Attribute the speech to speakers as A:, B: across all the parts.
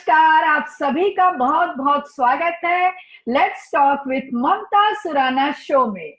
A: नमस्कार, आप सभी का बहुत बहुत स्वागत है let's talk with Mamta Surana show में।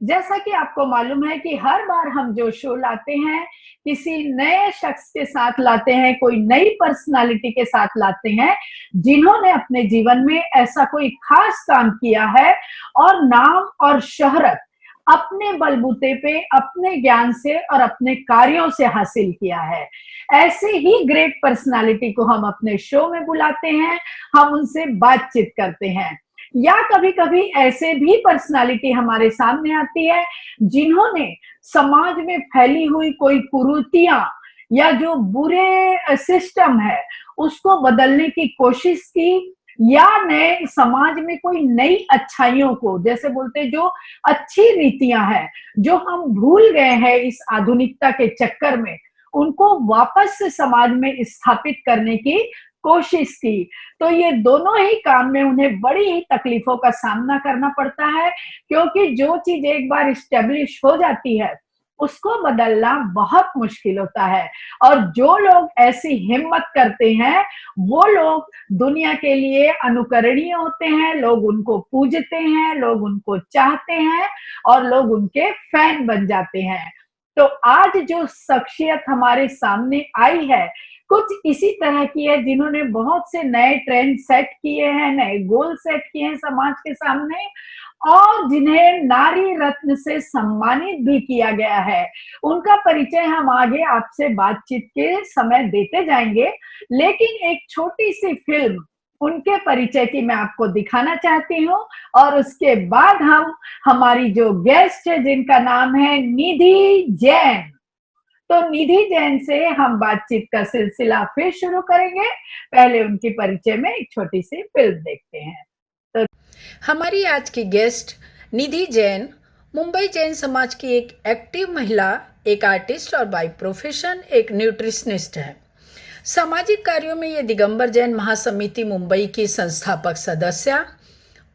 A: जैसा कि आपको मालूम है कि हर बार हम जो शो लाते हैं किसी नए शख्स के साथ लाते हैं, कोई नई पर्सनालिटी के साथ लाते हैं जिन्होंने अपने जीवन में ऐसा कोई खास काम किया है और नाम और शोहरत अपने बलबूते पे, अपने ज्ञान से और अपने कार्यों से हासिल किया है। ऐसे ही ग्रेट पर्सनालिटी को हम अपने शो में बुलाते हैं, हम उनसे बातचीत करते हैं। या कभी-कभी ऐसे भी पर्सनालिटी हमारे सामने आती है जिन्होंने समाज में फैली हुई कोई कुरीतियां या जो बुरे सिस्टम है उसको बदलने की कोशिश की, या नए समाज में कोई नई अच्छाइयों को, जैसे बोलते हैं जो अच्छी रीतियां हैं जो हम भूल गए हैं इस आधुनिकता के चक्कर में, उनको वापस से समाज में स्थापित करने की कोशिश की। तो ये दोनों ही काम में उन्हें बड़ी ही तकलीफों का सामना करना पड़ता है, क्योंकि जो चीज एक बार इस्टेब्लिश हो जाती है उसको बदलना बहुत मुश्किल होता है। और जो लोग ऐसी हिम्मत करते हैं वो लोग दुनिया के लिए अनुकरणीय होते हैं, लोग उनको पूजते हैं, लोग उनको चाहते हैं और लोग उनके फैन बन जाते हैं। तो आज जो शख्सियत हमारे सामने आई है कुछ इसी तरह की है, जिन्होंने बहुत से नए ट्रेंड सेट किए हैं, नए गोल सेट किए हैं समाज के सामने, और जिन्हें नारी रत्न से सम्मानित भी किया गया है। उनका परिचय हम आगे आपसे बातचीत के समय देते जाएंगे, लेकिन एक छोटी सी फिल्म उनके परिचय की मैं आपको दिखाना चाहती हूँ और उसके बाद हम हमारी जो गेस्ट है जिनका नाम है निधि जैन, तो निधि जैन से हम बातचीत का सिलसिला फिर शुरू करेंगे। पहले उनकी परिचय में एक छोटी सी फिल्म देखते हैं। तो
B: हमारी आज की गेस्ट निधि जैन मुंबई जैन समाज की एक एक्टिव महिला, एक आर्टिस्ट और बाय प्रोफेशन एक न्यूट्रिशनिस्ट है। सामाजिक कार्यों में ये दिगंबर जैन महासमिति मुंबई की संस्थापक सदस्य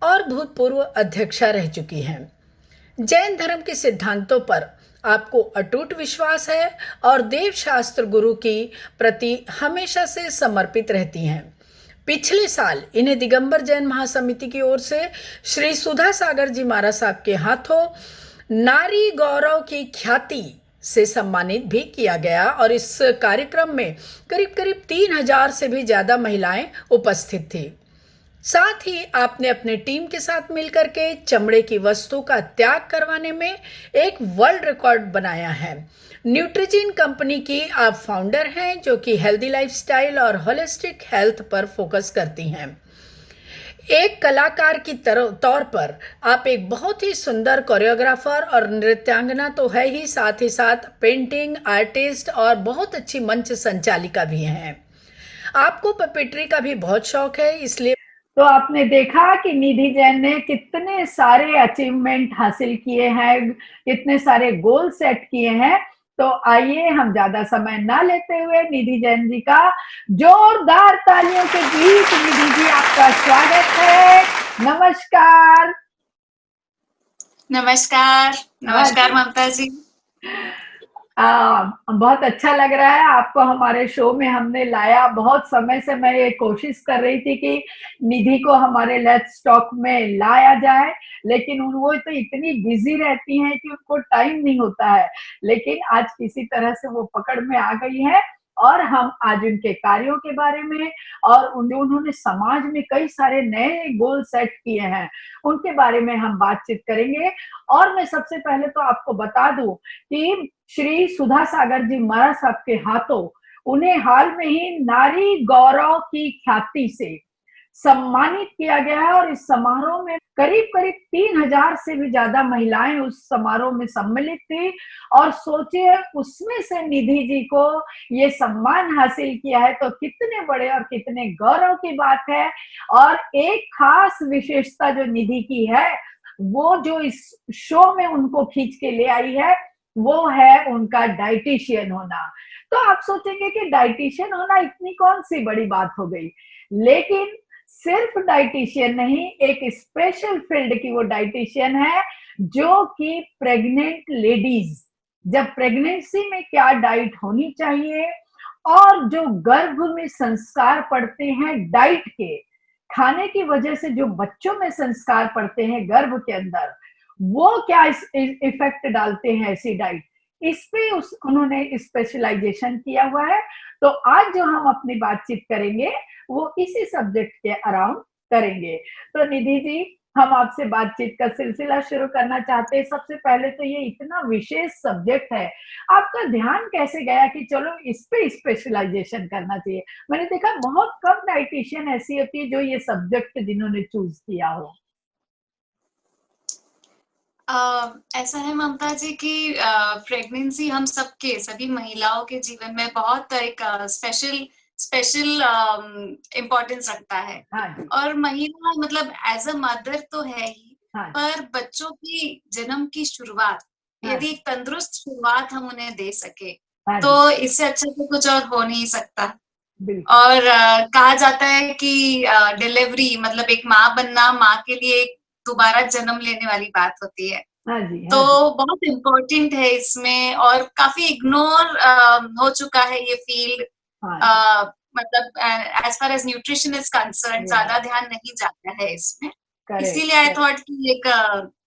B: और भूतपूर्व अध्यक्षा रह चुकी हैं। जैन धर्म के सिद्धांतों पर आपको अटूट विश्वास है और देव शास्त्र गुरु की प्रति हमेशा से समर्पित रहती हैं। पिछले साल इन्हें दिगंबर जैन महासमिति की ओर से श्री सुधा सागर जी महाराज साहब के हाथों नारी गौरव की ख्याति से सम्मानित भी किया गया और इस कार्यक्रम में करीब करीब 3000 से भी ज्यादा महिलाएं उपस्थित थी। साथ ही आपने अपने टीम के साथ मिलकर के चमड़े की वस्तु का त्याग करवाने में एक वर्ल्ड रिकॉर्ड बनाया है। न्यूट्रिजिन कंपनी की आप फाउंडर हैं जो कि हेल्दी लाइफस्टाइल और होलिस्टिक हेल्थ पर फोकस करती हैं। एक कलाकार की तौर पर आप एक बहुत ही सुंदर कोरियोग्राफर और नृत्यांगना तो है ही, साथ साथ पेंटिंग आर्टिस्ट और बहुत अच्छी मंच संचालिका भी हैं। आपको पपेट्री का भी बहुत शौक है, इसलिए
A: तो आपने देखा कि निधि जैन ने कितने सारे अचीवमेंट हासिल किए हैं, कितने सारे गोल सेट किए हैं। तो आइए हम ज्यादा समय ना लेते हुए निधि जैन जी का जोरदार तालियों के बीच निधि जी आपका स्वागत है। नमस्कार।
C: नमस्कार। नमस्कार ममता जी।
A: बहुत अच्छा लग रहा है आपको हमारे शो में हमने लाया। बहुत समय से मैं ये कोशिश कर रही थी कि निधि को हमारे लेट्स टॉक में लाया जाए, लेकिन वो तो इतनी बिजी रहती हैं कि उनको टाइम नहीं होता है। लेकिन आज किसी तरह से वो पकड़ में आ गई है और हम आज उनके कार्यों के बारे में और उन्होंने समाज में कई सारे नए गोल सेट किए हैं उनके बारे में हम बातचीत करेंगे। और मैं सबसे पहले तो आपको बता दूं कि श्री सुधा सागर जी महाराज साहब के हाथों उन्हें हाल में ही नारी गौरव की ख्याति से सम्मानित किया गया है और इस समारोह में करीब करीब 3000 से भी ज्यादा महिलाएं उस समारोह में सम्मिलित थी। और सोचिए उसमें से निधि जी को ये सम्मान हासिल किया है तो कितने बड़े और कितने गौरव की बात है। और एक खास विशेषता जो निधि की है, वो जो इस शो में उनको खींच के ले आई है, वो है उनका डाइटिशियन होना। तो आप सोचेंगे कि डाइटिशियन होना इतनी कौन सी बड़ी बात हो गई, लेकिन सिर्फ डाइटिशियन नहीं, एक स्पेशल फील्ड की वो डाइटिशियन है जो कि प्रेग्नेंट लेडीज, जब प्रेगनेंसी में क्या डाइट होनी चाहिए और जो गर्भ में संस्कार पड़ते हैं डाइट के, खाने की वजह से जो बच्चों में संस्कार पड़ते हैं गर्भ के अंदर, वो क्या इफेक्ट डालते हैं ऐसी डाइट, इस पे उन्होंने स्पेशलाइजेशन किया हुआ है। तो आज जो हम अपनी बातचीत करेंगे वो इसी सब्जेक्ट के अराउंड करेंगे। तो निधि जी, हम आपसे बातचीत का सिलसिला शुरू करना चाहते हैं। सबसे पहले तो ये इतना विशेष सब्जेक्ट है, आपका ध्यान कैसे गया कि चलो इस पे स्पेशलाइजेशन करना चाहिए? मैंने देखा बहुत कम डाइटिशियन ऐसी होती है जो ये सब्जेक्ट जिन्होंने चूज किया हो।
C: ऐसा है ममता जी कि प्रेगनेंसी हम सबके सभी महिलाओं के जीवन में बहुत एक स्पेशल स्पेशल इम्पोर्टेंस रखता है।
A: हाँ जी।
C: और महिला मतलब एज अ मदर तो है ही,
A: हाँ
C: पर बच्चों की जन्म की शुरुआत,
A: हाँ
C: यदि एक तंदुरुस्त शुरुआत हम उन्हें दे सके
A: हाँ
C: तो
A: जी,
C: इससे अच्छा तो कुछ और हो नहीं सकता।
A: बिल्कुल।
C: और कहा जाता है कि डिलीवरी मतलब एक माँ बनना माँ के लिए एक दोबारा जन्म लेने वाली बात होती है।
A: हाँ जी,
C: तो
A: हाँ जी,
C: बहुत इम्पोर्टेंट है इसमें, और काफी इग्नोर हो चुका है ये फील्ड।
A: हाँ जी।
C: मतलब as far as nutrition is concern
A: या
C: ज्यादा ध्यान नहीं जाता है इसमें।
A: करेक्ट
C: इसीलिए आई
A: करेक्ट।
C: थॉट कि एक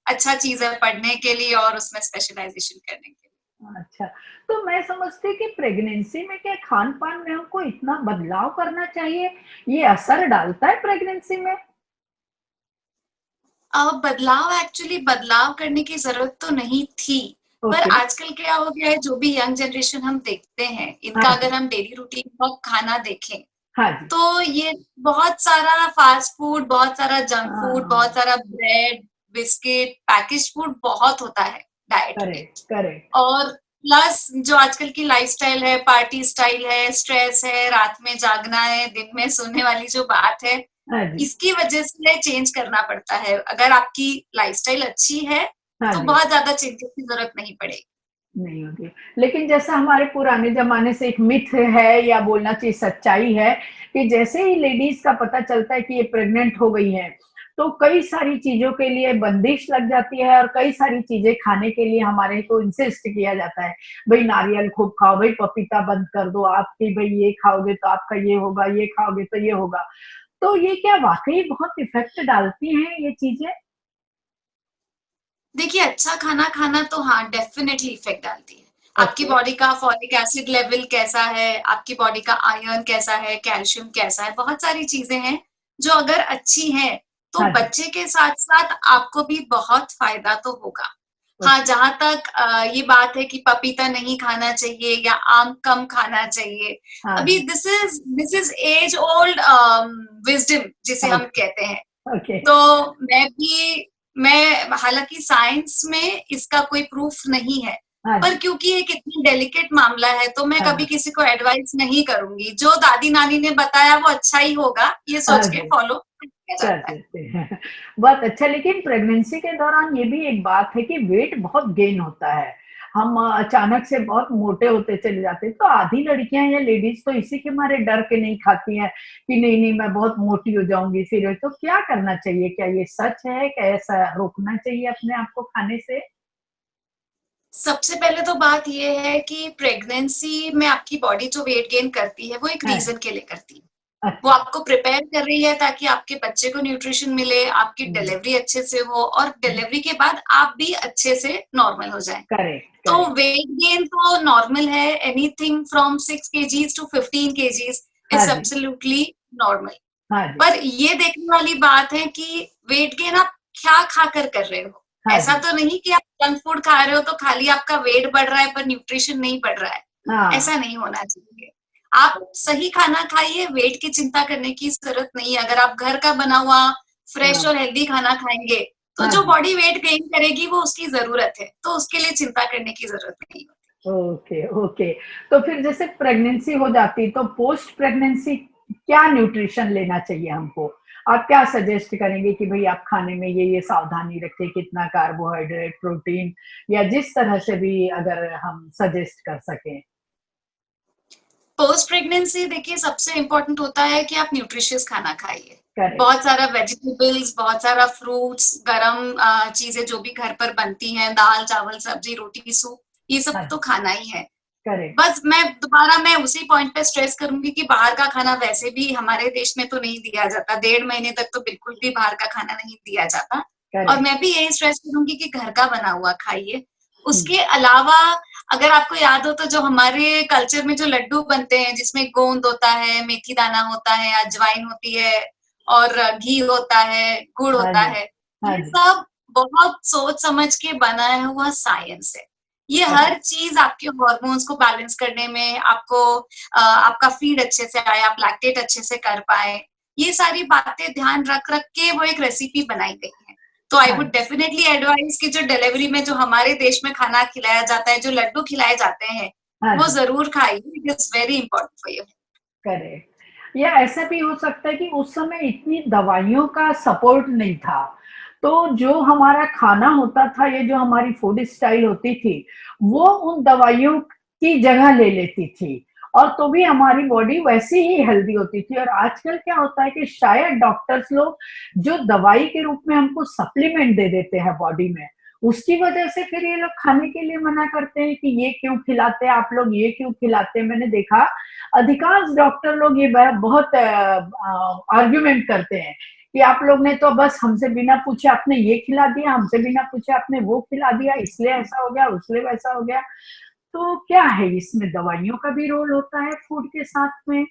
C: अच्छा चीज है पढ़ने के लिए और उसमें स्पेशलाइजेशन करने के लिए।
A: अच्छा, तो मैं समझती कि प्रेगनेंसी में क्या खान-पान में हमको इतना बदलाव करना चाहिए? ये असर डालता है प्रेगनेंसी में?
C: बदलाव एक्चुअली बदलाव करने की जरूरत तो नहीं थी, पर
A: ओके।
C: आजकल क्या हो गया है, जो भी यंग जनरेशन हम देखते हैं
A: हाँ
C: इनका
A: जी,
C: अगर हम डेली रूटीन का खाना देखें
A: हाँ जी।
C: तो ये बहुत सारा फास्ट फूड, बहुत सारा जंक फूड, बहुत
A: हाँ,
C: सारा ब्रेड, बिस्किट, पैकेज फूड बहुत होता है डाइट में।
A: Correct correct.
C: और प्लस जो आजकल की लाइफस्टाइल है, पार्टी स्टाइल है, स्ट्रेस है, रात में जागना है, दिन में सोने वाली जो बात है,
A: हाँ जी,
C: इसकी वजह से चेंज करना पड़ता है। अगर आपकी लाइफस्टाइल अच्छी है
A: हाँ
C: तो
A: जी।
C: बहुत ज्यादा चेंजेस की जरूरत नहीं पड़ेगी।
A: नहीं होती। लेकिन जैसा हमारे पुराने ज़माने से एक मिथ है या बोलना चाहिए सच्चाई है कि जैसे ही लेडीज़ का पता चलता है कि ये प्रेग्नेंट हो गई हैं, तो कई सारी चीज़ों के लिए बंदिश लग जाती है और कई सारी चीज़ें खाने के लिए हमारे को इंसिस्ट किया जाता है। भई नारियल खूब खाओ, भई पपीता बंद कर दो आप कि भई ये खाओगे तो आपका ये होगा, ये खाओगे तो ये होगा। तो ये क्या वाक़ई बहुत इफ़ेक्ट डालती हैं ये चीज़ें?
C: देखिए, अच्छा खाना खाना तो हाँ डेफिनेटली इफेक्ट डालती है। आपकी
A: ओके।
C: बॉडी का फॉलिक एसिड लेवल कैसा है, आपकी बॉडी का आयरन कैसा है, कैल्शियम कैसा है, बहुत सारी चीजें हैं जो अगर अच्छी हैं तो
A: हाँ जी।
C: बच्चे के साथ साथ आपको भी बहुत फायदा तो होगा। हाँ,
A: ओके।
C: जहां तक ये बात है कि पपीता नहीं खाना चाहिए या आम कम खाना चाहिए,
A: हाँ
C: अभी
A: जी।
C: This is as old wisdom जिसे हम
A: ओके,
C: कहते हैं।
A: ओके।
C: तो मैं हालांकि साइंस में इसका कोई प्रूफ नहीं है,
A: हाँ
C: पर
A: जी।
C: क्योंकि एक इतनी डेलिकेट मामला है तो मैं
A: हाँ,
C: कभी
A: हाँ।
C: किसी को एडवाइस नहीं करूंगी। जो दादी नानी ने बताया वो अच्छा ही होगा, ये
A: हाँ
C: सोच के
A: जी।
C: फॉलो किया
A: कर
C: जाता है।
A: देते हैं। बहुत अच्छा, लेकिन प्रेगनेंसी के दौरान ये भी एक बात है कि वेट बहुत गेन होता है। हम अचानक से बहुत मोटे होते चले जाते हैं, तो आधी लड़कियाँ या लेडीज़ तो इसी के मारे डर के नहीं खाती हैं कि नहीं-नहीं मैं बहुत मोटी हो जाऊँगी फिर, तो क्या करना चाहिए? क्या ये सच है? क्या ऐसा रोकना चाहिए अपने आप को खाने से?
C: सबसे पहले तो बात ये है कि प्रेगनेंसी में आपकी बॉडी जो वेट गेन करती है वो एक
A: हाँ,
C: रीजन के लिए करती है। वो
A: अच्छा।
C: आपको प्रिपेयर कर रही है ताकि आपके बच्चे को न्यूट्रिशन मिले, आपकी
A: हुँ,
C: डिलीवरी अच्छे से हो और
A: हुँ।
C: डिलीवरी के बाद आप भी अच्छे से नॉर्मल हो जाएं।
A: करेक्ट,
C: तो
A: करेक्ट।
C: वेट गेन तो नॉर्मल है, anything from 6 kgs to 15 kgs
A: हाँ
C: इज
A: जी,
C: एब्सोल्युटली नॉर्मल।
A: हाँ जी,
C: पर ये देखने वाली बात है कि वेट गेन आप क्या खाकर कर रहे हो।
A: हाँ
C: ऐसा
A: जी।
C: तो नहीं कि आप जंक फूड खा रहे हो तो खाली आपका वेट बढ़ रहा है पर न्यूट्रिशन नहीं बढ़ रहा है।
A: हाँ,
C: ऐसा नहीं होना चाहिए। आप सही खाना खाइए, वेट की चिंता करने की जरूरत नहीं है। अगर आप घर का बना हुआ फ्रेश
A: हाँ,
C: और हेल्दी खाना खाएंगे तो
A: हाँ
C: जो
A: जी।
C: बॉडी वेट गेन करेगी वो उसकी जरूरत है, तो उसके लिए चिंता करने की जरूरत नहीं होती।
A: Okay, okay. तो फिर जैसे प्रेगनेंसी हो जाती तो पोस्ट प्रेगनेंसी क्या न्यूट्रिशन लेना चाहिए हमको? आप क्या सजेस्ट करेंगे कि भई आप खाने में ये सावधानी रखें, कितना कार्बोहाइड्रेट, प्रोटीन या जिस तरह से भी अगर हम सजेस्ट कर सकें?
C: पोस्ट प्रेगनेंसी देखिए सबसे इम्पोर्टेंट होता है कि आप न्यूट्रिशियस खाना खाइए।
A: करेक्ट।
C: बहुत सारा वेजिटेबल्स, बहुत सारा फ्रूट्स, गरम चीजें जो भी घर पर बनती हैं, दाल चावल सब्जी रोटी सूप, ये सब
A: हाँ
C: तो
A: जी,
C: खाना ही है।
A: करेक्ट।
C: बस मैं उसी पॉइंट पे स्ट्रेस करूंगी कि बाहर का खाना वैसे भी हमारे देश में तो नहीं दिया जाता, 1.5 महीने तक तो बिल्कुल भी बाहर का खाना नहीं दिया जाता। और
A: करेक्ट।
C: मैं भी यही स्ट्रेस करूंगी कि घर का बना हुआ खाइए। उसके अलावा अगर आपको याद हो तो जो हमारे कल्चर में जो लड्डू बनते हैं जिसमें गोंद होता है, मेथी दाना होता है, अजवाइन होती है और घी होता है, गुड़
A: हाँ
C: होता
A: जी।
C: है,
A: हाँ
C: ये
A: जी।
C: सब बहुत सोच समझ के बनाया हुआ साइंस है। ये हर
A: करेक्ट।
C: चीज आपके हार्मोन्स को बैलेंस करने में, आपको आपका फीड अच्छे से आए, आप लैक्टेट अच्छे से कर पाए, ये सारी बातें ध्यान रख रख के वो एक रेसिपी बनाई गई है। तो आई
A: हाँ
C: वुड डेफिनेटली एडवाइस कि जो डिलीवरी में जो हमारे देश में खाना खिलाया जाता है, जो लड्डू खिलाए जाते हैं,
A: हाँ
C: वो
A: जी।
C: जरूर खाइए, it is very important for you.
A: Correct. या ऐसा भी हो सकता है कि उस समय इतनी दवाइयों का सपोर्ट नहीं था, तो जो हमारा खाना होता था, ये जो हमारी फूड स्टाइल होती थी, वो उन दवाइयों की जगह ले लेती थी, और तो भी हमारी बॉडी वैसी ही हेल्दी होती थी। और आजकल क्या होता है कि शायद डॉक्टर्स लोग जो दवाई के रूप में हमको सप्लीमेंट दे देते हैं बॉडी में, उसकी वजह से फिर ये लोग खाने के लिए मना करते हैं कि ये क्यों खिलाते हैं आप लोग, ये क्यों खिलाते हैं। मैंने देखा अधिकांश डॉक्टर लोग ये बहुत आर्ग्यूमेंट करते हैं कि आप लोग ने तो बस हमसे बिना पूछे आपने ये खिला दिया, हमसे बिना पूछे आपने वो खिला दिया, इसलिए ऐसा हो गया, उसलिए वैसा हो गया। तो क्या है, इसमें दवाइयों का भी रोल होता है फूड के साथ में?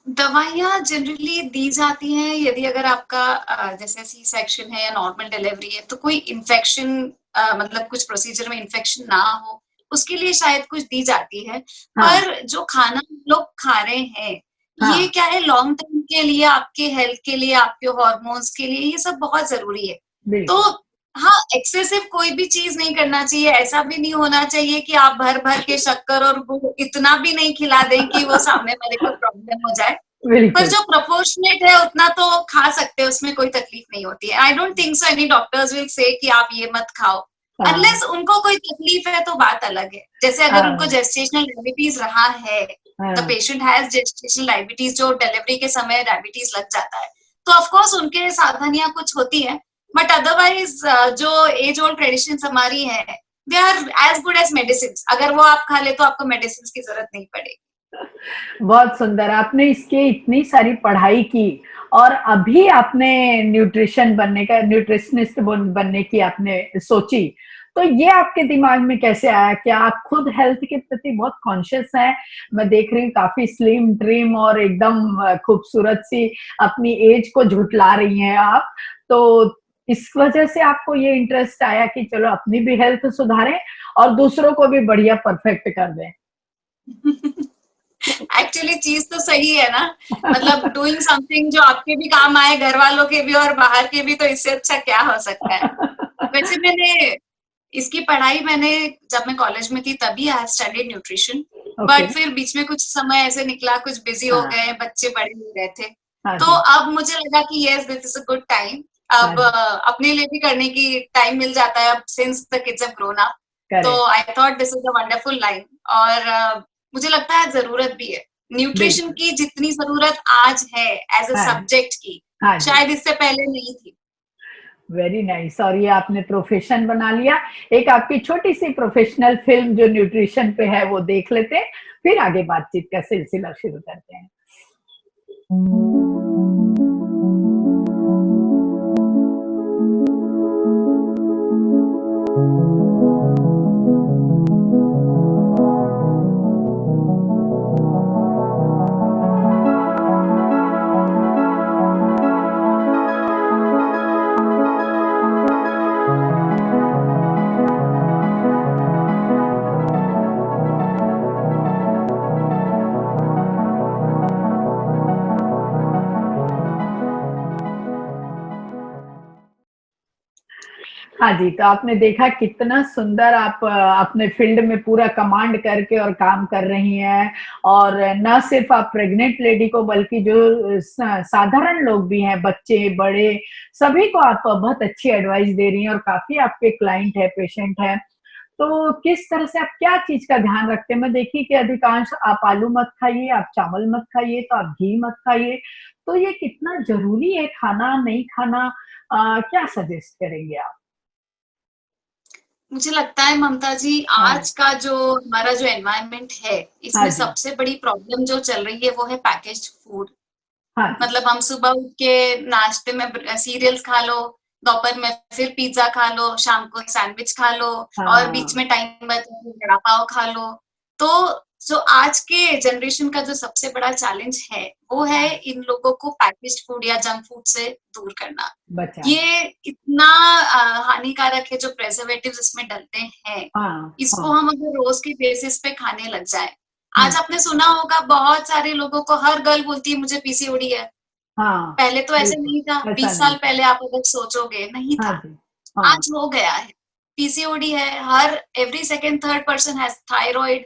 C: दवाइयाँ जनरली दी जाती हैं यदि अगर आपका जैसे सी सेक्शन है या नॉर्मल डिलीवरी है, तो कोई इन्फेक्शन मतलब कुछ प्रोसीजर में इन्फेक्शन ना हो, उसके लिए शायद कुछ दी जाती है।
A: हाँ।
C: पर जो खाना हम लोग खा रहे हैं, ये
A: हाँ।
C: क्या है, लॉन्ग टर्म के लिए, आपके हेल्थ के लिए, आपके हॉर्मोन्स के लिए, ये सब बहुत जरूरी है। तो
A: बिल्कुल।
C: हाँ, एक्सेसिव कोई भी चीज नहीं करना चाहिए। ऐसा भी नहीं होना चाहिए कि आप भर भर के शक्कर और गुड़ इतना भी नहीं खिला दें कि वो सामने वाले को प्रॉब्लम हो जाए। पर
A: बिल्कुल।
C: जो प्रोपोर्शनेट है उतना तो खा सकते हैं, उसमें कोई तकलीफ नहीं होती है। I don't think so any doctors will say कि आप ये मत खाओ,
A: हाँ।
C: अनलेस उनको कोई तकलीफ है तो बात अलग है। जैसे अगर उनको
A: हाँ।
C: जेस्टेशनल डायबिटीज रहा है, द
A: हाँ।
C: पेशेंट हैज जेस्टेशनल डायबिटीज, जो डिलीवरी के समय डायबिटीज लग जाता है, तो ऑफ कोर्स उनके सावधानियां कुछ होती है। बट अदरवाइज जो एज ओल्ड ट्रेडिशन हमारी है, they are as good as medicine. अगर वो आप खा ले तो आपको मेडिसिन की जरूरत नहीं पड़ेगी।
A: बहुत सुंदर, आपने इसके इतनी सारी पढ़ाई की, और अभी आपने न्यूट्रिशन बनने का, न्यूट्रिशनिस्ट बनने की आपने सोची, तो ये आपके दिमाग में कैसे आया? क्या आप खुद हेल्थ के प्रति बहुत कॉन्शियस हैं? मैं देख रही हूँ काफी स्लिम ट्रिम और एकदम खूबसूरत सी अपनी एज को झुठला रही हैं आप, तो इस वजह से आपको ये इंटरेस्ट आया कि चलो अपनी भी हेल्थ सुधारें और दूसरों को भी बढ़िया परफेक्ट कर दें?
C: एक्चुअली चीज तो सही है ना, मतलब डूइंग समथिंग जो आपके भी काम आए, घर वालों के भी और बाहर के भी, तो इससे अच्छा क्या हो सकता है। वैसे मैंने इसकी पढ़ाई मैंने जब मैं कॉलेज में थी तभी I studied nutrition.
A: Okay.
C: But फिर बीच में कुछ समय ऐसे निकला, कुछ बिजी हो
A: हाँ।
C: गए, बच्चे बड़े हो गए थे,
A: हाँ
C: तो
A: जी।
C: अब मुझे लगा कि yes this is a good time.
A: हाँ
C: अब
A: जी।
C: अपने लिए भी करने की टाइम मिल जाता है अब, since the kids have grown up. तो
A: correct.
C: I thought this is a wonderful line. और मुझे लगता है जरूरत भी है न्यूट्रिशन
A: बिल्कुल।
C: की, जितनी जरूरत आज है एज अ
A: हाँ जी।
C: सब्जेक्ट की,
A: हाँ जी।
C: शायद इससे पहले नहीं थी।
A: Very nice. और ये आपने प्रोफेशन बना लिया। एक आपकी छोटी सी प्रोफेशनल फिल्म जो न्यूट्रिशन पे है वो देख लेते हैं, फिर आगे बातचीत का सिलसिला शुरू करते हैं। हाँ जी, तो आपने देखा कितना सुंदर आप अपने फील्ड में पूरा कमांड करके और काम कर रही हैं, और न सिर्फ आप प्रेग्नेंट लेडी को बल्कि जो साधारण लोग भी हैं, बच्चे बड़े, सभी को आप बहुत अच्छी एडवाइस दे रही हैं, और काफी आपके क्लाइंट है, पेशेंट है। तो किस तरह से आप क्या चीज का ध्यान रखते हैं? मैं देखी कि अधिकांश आप आलू मत खाइए, आप चावल मत खाइए, तो आप घी मत खाइए। तो ये कितना जरूरी है खाना, नहीं खाना? क्या सजेस्ट करेंगे आप?
C: मुझे लगता है ममता जी,
A: हाँ
C: आज का जो हमारा जो एनवायरनमेंट है,
A: हाँ
C: इसमें
A: जी,
C: सबसे बड़ी प्रॉब्लम जो चल रही है वो है पैकेज्ड फूड।
A: हाँ जी,
C: मतलब हम सुबह उठ के नाश्ते में सीरियल्स खा लो, दोपहर में फिर पिज्जा खा लो, शाम को सैंडविच खा लो, और बीच
A: हाँ
C: में टाइम बचा तो वड़ा पाव खा लो। तो जो आज के जनरेशन का जो सबसे बड़ा चैलेंज है वो है
A: हाँ,
C: इन लोगों को पैकेज्ड फूड या जंक फूड से दूर करना।
A: बचाना,
C: ये इतना हानिकारक है, जो प्रेजर्वेटिव्स इसमें डलते हैं,
A: हाँ
C: इसको
A: हाँ,
C: हम अगर रोज के बेसिस पे खाने लग जाए। आज
A: हम्म,
C: आपने सुना होगा, बहुत सारे लोगों को, हर गर्ल बोलती है मुझे पीसीओडी है।
A: हाँ
C: पहले तो ऐसे
A: बिल्कुल,
C: नहीं था,
A: ऐसा
C: 20
A: नहीं
C: साल
A: था,
C: पहले आप अगर सोचोगे, नहीं
A: हाँ
C: था।
A: जी, हाँ
C: आज हो गया है, पीसीओडी है। हर every second third person has thyroid.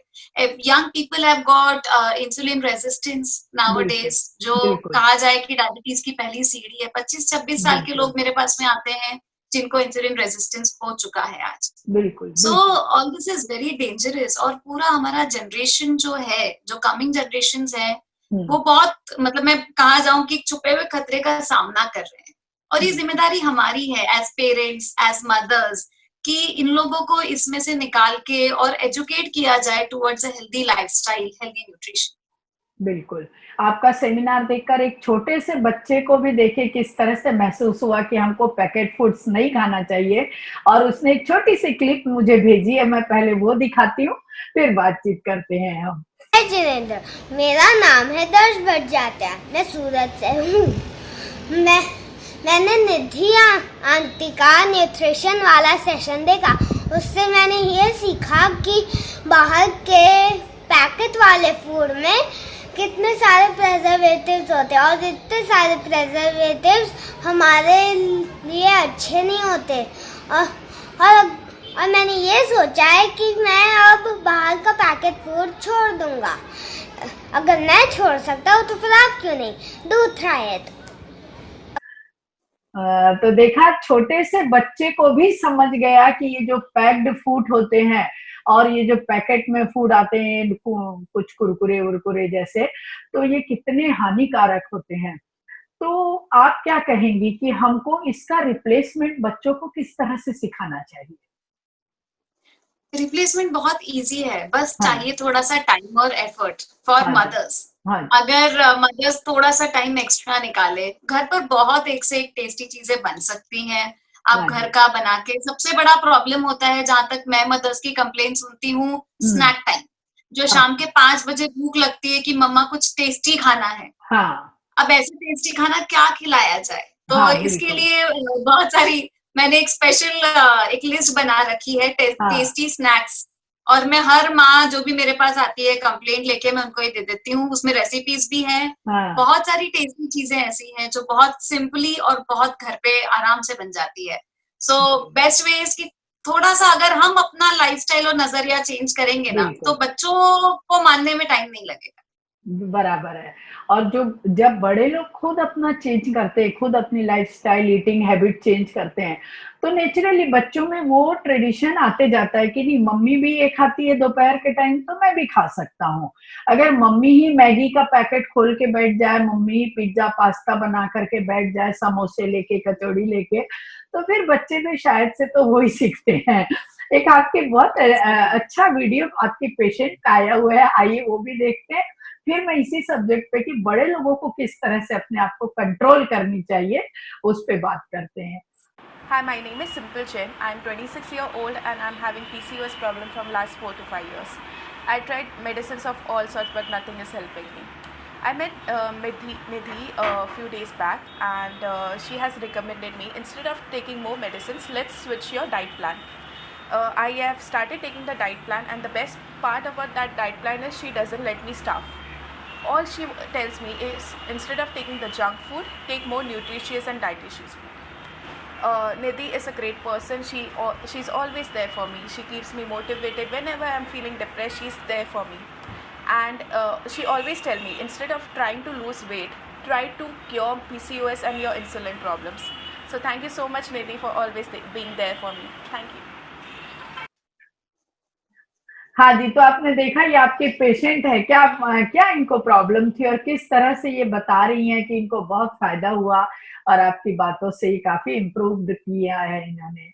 C: Young people have got insulin resistance
A: बिल्कुल,
C: नाउअडेज, जो
A: बिल्कुल,
C: कहा जाए कि डायबिटीज की पहली सीढ़ी है। 25-26 साल के
A: बिल्कुल,
C: लोग मेरे पास में आते हैं जिनको इंसुलिन रेजिस्टेंस हो चुका है आज।
A: बिल्कुल,
C: सो
A: बिल्कुल,
C: all this is very dangerous, और पूरा हमारा जनरेशन जो है, जो कमिंग जनरेशन है,
A: हम्म,
C: वो बहुत, मतलब मैं कहा जाऊं कि छुपे हुए खतरे का सामना कर रहे हैं। और ये
A: बिल्कुल,
C: जिम्मेदारी हमारी है एज पेरेंट्स, एज मदर्स, कि इन लोगों को इसमें से निकाल के और एजुकेट किया जाए towards a healthy lifestyle, healthy nutrition.
A: बिल्कुल। आपका सेमिनार देखकर एक छोटे से बच्चे को भी देखिए किस तरह से महसूस हुआ कि हमको पैकेट फूड्स नहीं खाना चाहिए, और उसने एक छोटी-सी क्लिप मुझे भेजी है, मैं पहले वो दिखाती हूँ, फिर बातचीत करते हैं हम।
D: हाय जिनेंद्र, मेरा नाम है दर्श भट्टाचार्य, मैं सूरत से हूँ। मैं मैंने निधि आंटी का न्यूट्रिशन वाला सेशन देखा। उससे मैंने ये सीखा कि बाहर के पैकेट वाले फूड में कितने सारे प्रेजर्वेटिव्स होते हैं, और इतने सारे प्रेजर्वेटिव्स हमारे लिए अच्छे नहीं होते। और और और मैंने ये सोचा है कि मैं अब बाहर का पैकेट फूड छोड़ दूंगा। अगर मैं छोड़ सकता हूँ तो फिर आप क्यों नहीं? Do try it.
A: तो देखा, छोटे से बच्चे को भी समझ गया कि ये जो पैक्ड फूड होते हैं और ये जो पैकेट में फूड आते हैं, कुछ कुरकुरे उरकुरे जैसे, तो ये कितने हानिकारक होते हैं। तो आप क्या कहेंगी कि हमको इसका रिप्लेसमेंट बच्चों को किस तरह से सिखाना चाहिए?
C: रिप्लेसमेंट बहुत इजी है, बस
A: हाँ,
C: चाहिए थोड़ा सा टाइम और एफर्ट फॉर
A: हाँ जी,
C: मदर्स।
A: हाँ जी,
C: अगर मदर्स थोड़ा सा टाइम एक्स्ट्रा निकाले, घर पर बहुत एक से एक टेस्टी चीजें बन सकती हैं। आप
A: हाँ
C: घर
A: जी,
C: का बना के, सबसे बड़ा प्रॉब्लम होता है, जहां तक मैं मदर्स की कंप्लेन सुनती हूँ,
A: हुँ,
C: स्नैक टाइम। जो शाम के
A: अच्छा,
C: 5 बजे भूख लगती है कि मम्मा कुछ टेस्टी खाना है।
A: हाँ,
C: अब ऐसे टेस्टी खाना क्या खिलाया जाए? तो
A: हाँ,
C: इसके
A: बिल्कुल,
C: लिए बहुत सारी, मैंने एक स्पेशल एक लिस्ट बना रखी है,
A: हाँ,
C: टेस्टी स्नैक्स। और मैं हर माँ जो भी मेरे पास आती है कंप्लेंट लेके, मैं उनको ये दे देती हूँ। उसमें रेसिपीज भी हैं,
A: हाँ,
C: बहुत सारी टेस्टी चीजें ऐसी हैं जो बहुत सिंपली और बहुत घर पे आराम से बन जाती है। सो
A: जी,
C: बेस्ट वे इसकी, थोड़ा सा अगर हम अपना लाइफस्टाइल और नजरिया चेंज करेंगे ना, तो
A: बिल्कुल।
C: बच्चों को मानने में टाइम नहीं लगेगा।
A: बराबर है। और जो जब बड़े लोग खुद अपना चेंज करते हैं, खुद अपनी लाइफस्टाइल, ईटिंग हैबिट चेंज करते हैं, तो नेचुरली बच्चों में वो ट्रेडिशन आते जाता है कि नहीं, मम्मी भी ये खाती है दोपहर के टाइम, तो मैं भी खा सकता हूँ। अगर मम्मी ही मैगी का पैकेट खोल के बैठ जाए, मम्मी ही पिज्जा पास्ता बना करके बैठ जाए, समोसे लेके, कचौड़ी लेके, तो फिर बच्चे भी शायद से तो वो ही सीखते हैं। एक आपके बहुत अच्छा वीडियो आपके पेशेंट का आया हुआ है, आइए वो भी देखते हैं। फिर मैं इसी सब्जेक्ट पे कि बड़े लोगों को किस तरह से अपने आप को कंट्रोल करनी चाहिए, उस पे बात करते हैं।
E: Hi, my name is Simple Chen. I'm 26 years old and I'm having PCOS problem from last 4 to 5 years. I tried medicines of all sorts but nothing is helping me. I met Nidhi a few days back and she has recommended me, instead of taking more medicines, let's switch your diet plan. I have started taking the diet plan, and the best part about that diet plan is she doesn't let me starve. All she tells me is, instead of taking the junk food, take more nutritious and dietitious food. Nidhi is a great person. She's always there for me. She keeps me motivated. Whenever I'm feeling depressed, she's there for me. And she always tell me, instead of trying to lose weight, try to cure PCOS and your insulin problems. So thank you so much, Nidhi, for always being there for me. Thank you.
A: हाँ जी, तो आपने देखा ये आपके patient है, क्या क्या इनको प्रॉब्लम थी और किस तरह से ये बता रही हैं कि इनको बहुत फायदा हुआ और आपकी बातों से ही काफी इम्प्रूव्ड किया है इन्होंने।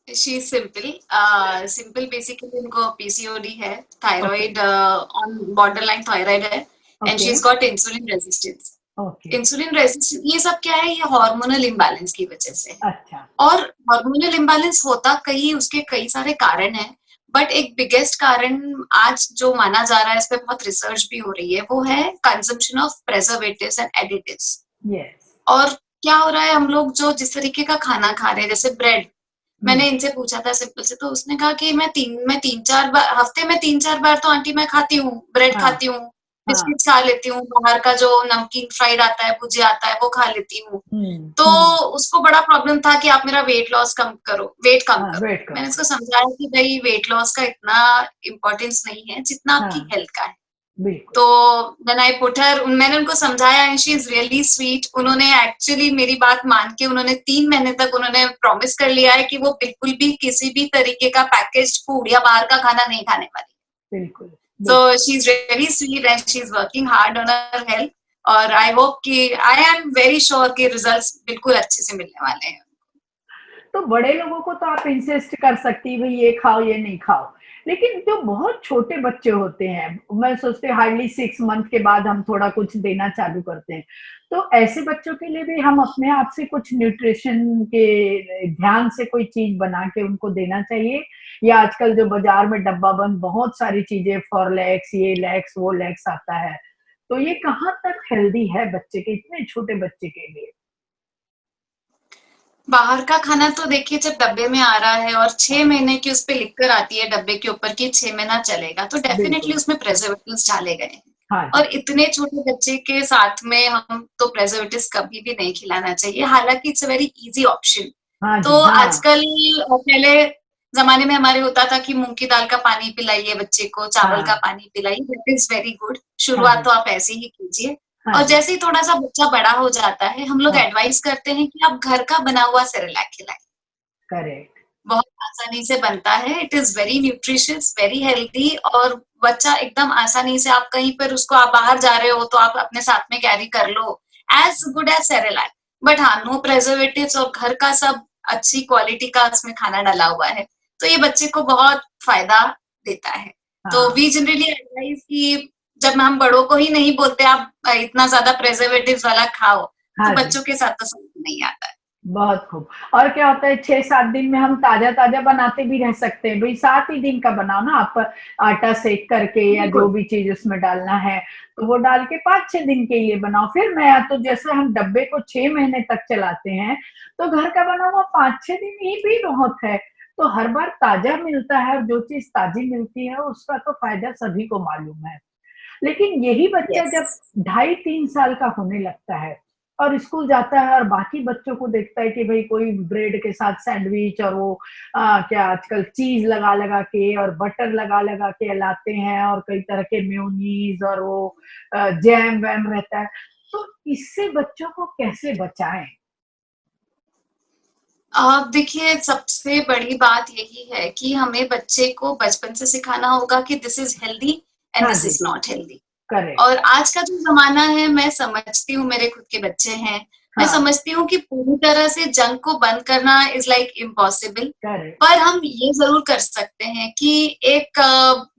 C: She is simple simple basically उनको पीसीओडी है,
A: okay
C: thyroid on border line thyroid है, and she
A: okay
C: is got insulin resistance.
A: Okay
C: insulin resistance ये सब क्या है, ये हार्मोनल इम्बैलेंस की वजह से है।
A: अच्छा
C: और हार्मोनल इम्बैलेंस होता कई उसके कई सारे कारण हैं, बट एक बिगेस्ट कारण आज जो माना जा रहा है, इस पे बहुत रिसर्च भी हो रही है, वो है consumption of preservatives and additives.
A: Yes
C: और क्या हो रहा है, हम लोग जो जिस तरीके का खाना खा रहे हैं, जैसे ब्रेड, मैंने इनसे पूछा था सिंपल से, तो उसने कहा कि मैं तीन चार बार हफ्ते में 3-4 बार तो आंटी मैं खाती हूँ, ब्रेड
A: हाँ
C: खाती हूँ,
A: हाँ
C: बिस्किट्स खा लेती हूँ, बाहर का जो नमकीन फ्राइड आता है, भुजिया आता है, वो खा लेती हूँ। तो
A: हम्म
C: उसको बड़ा प्रॉब्लम था कि आप मेरा वेट लॉस कम करो, वेट कम
A: हाँ
C: करो।
A: वेट
C: मैंने
A: करो
C: उसको समझाया कि भाई वेट लॉस का इतना इम्पोर्टेंस नहीं है जितना आपकी
A: हाँ
C: हेल्थ का है।
A: बिल्कुल
C: तो व्हेन आई पुट हर, मैंने उनको समझाया and she is really sweet. उन्होंने एक्चुअली मेरी बात मान के उन्होंने 3 महीने तक उन्होंने प्रॉमिस कर लिया है कि वो बिल्कुल भी किसी भी तरीके का पैकेज्ड फूड या बाहर का खाना नहीं खाने वाली।
A: बिल्कुल
C: सो
A: बिल्कुल
C: she is really sweet and she is working hard on her health. और आई होप कि आई एम वेरी श्योर कि रिजल्ट्स बिल्कुल अच्छे से मिलने वाले हैं।
A: तो बड़े लोगों को तो आप इंसिस्ट कर सकती है भाई ये खाओ ये नहीं खाओ, लेकिन जो बहुत छोटे बच्चे होते हैं, मैं सोचती हूँ हार्डली 6 मंथ के बाद हम थोड़ा कुछ देना चालू करते हैं, तो ऐसे बच्चों के लिए भी हम अपने आप से कुछ न्यूट्रिशन के ध्यान से कोई चीज बना के उनको देना चाहिए, या आजकल जो बाजार में डब्बा बंद बहुत सारी चीजें फॉरलैक्स ये लैक्स वो लैक्स आता है, तो ये कहाँ तक हेल्दी है बच्चे के, इतने छोटे बच्चे के लिए?
C: बाहर का खाना तो देखिए, जब डब्बे में आ रहा है और 6 महीने की उस पे लिख कर आती है डब्बे के ऊपर कि 6 महीना चलेगा, तो डेफिनेटली
A: बिल्कुल
C: उसमें प्रेजर्वेटिव्स डाले गए हैं।
A: हाँ
C: और
A: जी
C: इतने छोटे बच्चे के साथ में हम तो प्रेजर्वेटिव्स कभी भी नहीं खिलाना चाहिए, हालांकि it's a very easy option.
A: हाँ
C: तो
A: जी हाँ
C: आजकल, पहले जमाने में हमारे होता था कि मूंग की दाल का पानी पिलाइए बच्चे को, चावल का
A: हाँ
C: पानी पिलाइए, दैट इज वेरी गुड।
A: हाँ
C: शुरुआत
A: जी
C: तो आप ऐसे ही कीजिए।
A: हाँ
C: और
A: जी
C: जैसे ही थोड़ा सा बच्चा बड़ा हो जाता है, हम लोग
A: हाँ
C: एडवाइस करते हैं कि आप घर का बना हुआ सेरेलैक खिलाएं।
A: करेक्ट
C: बहुत आसानी से बनता है, it is very nutritious, very healthy, और बच्चा एकदम आसानी से, आप कहीं पर उसको, आप बाहर जा रहे हो तो आप अपने साथ में कैरी कर लो, as good as Cerelac. But हाँ, नो प्रेजर्वेटिव्स और घर का सब अच्छी क्वालिटी का उसमें खाना डाला हुआ है, तो ये बच्चे को बहुत फायदा देता है। तो
A: हाँ
C: वी जनरली एडवाइज कि जब हम बड़ों को ही नहीं बोलते आप इतना ज्यादा प्रेजर्वेटिव्स वाला खाओ, तो
A: हाँ जी
C: बच्चों के साथ तो समझ नहीं आता है।
A: बहुत खूब। और क्या होता है 6-7 दिन में हम ताजा ताजा बनाते भी रह सकते हैं भाई, 7 ही दिन का बनाओ ना आप, आटा सेक करके या जो
C: बिल्कुल।
A: भी चीज उसमें डालना है तो वो डाल के 5-6 दिन के लिए बनाओ, फिर नया। तो जैसे हम डब्बे को 6 महीने तक चलाते हैं, तो घर का बना हुआ 5-6 दिन ही भी बहुत है। तो हर बार ताजा मिलता है, और जो चीज ताजी मिलती है उसका तो फायदा सभी को मालूम है। लेकिन यही बच्चा
C: यस।
A: जब 2.5-3 साल का होने लगता है और स्कूल जाता है और बाकी बच्चों को देखता है कि भाई कोई ब्रेड के साथ सैंडविच और वो क्या आजकल चीज लगा लगा के और बटर लगा लगा के लाते हैं, और कई तरह के मेयोनीज और वो जैम वैम रहता है, तो इससे बच्चों को कैसे बचाएं?
C: देखिए, सबसे बड़ी बात यही है कि हमें बच्चे को बचपन से सिखाना होगा कि दिस इज हेल्दी एंड
A: हाँ
C: दिस
A: जी
C: इज नॉट हेल्दी।
A: करेक्ट
C: और आज का जो जमाना है, मैं समझती हूँ, मेरे खुद के बच्चे हैं, मैं
A: हाँ
C: समझती हूँ कि पूरी तरह से जंक को बंद करना इज लाइक इम्पॉसिबल।
A: करेक्ट
C: पर हम ये जरूर कर सकते हैं कि एक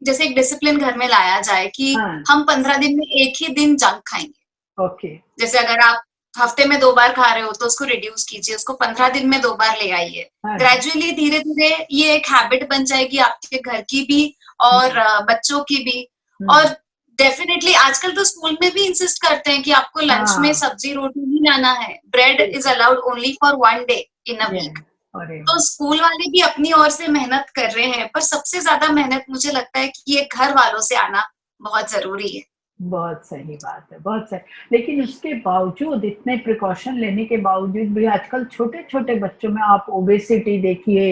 C: जैसे एक डिसिप्लिन घर में लाया जाए कि
A: हाँ
C: हम 15 दिन में एक ही दिन जंक खाएंगे।
A: ओके
C: जैसे अगर आप हफ्ते में 2 बार खा रहे हो तो उसको रिड्यूस कीजिए, उसको 15 दिन में 2 बार ले आइए।
A: हाँ जी
C: ग्रेजुअली धीरे धीरे ये एक हैबिट बन जाएगी आपके घर की भी और बच्चों की भी। और
A: हम्म,
C: डेफिनेटली आजकल तो स्कूल में भी इंसिस्ट करते हैं कि आपको लंच में
A: हाँ
C: सब्जी रोटी नहीं लाना है, ब्रेड इज
A: बिल्कुल
C: allowed only for 1 day in a
A: ये
C: वीक।
A: अरे
C: तो स्कूल वाले भी अपनी ओर से मेहनत कर रहे हैं, पर सबसे ज्यादा मेहनत मुझे लगता है कि ये घर वालों से आना बहुत जरूरी है।
A: बहुत सही बात है, बहुत सही। लेकिन उसके बावजूद, इतने प्रिकॉशन लेने के बावजूद भी आजकल छोटे-छोटे बच्चों में आप ओबेसिटी देखिए,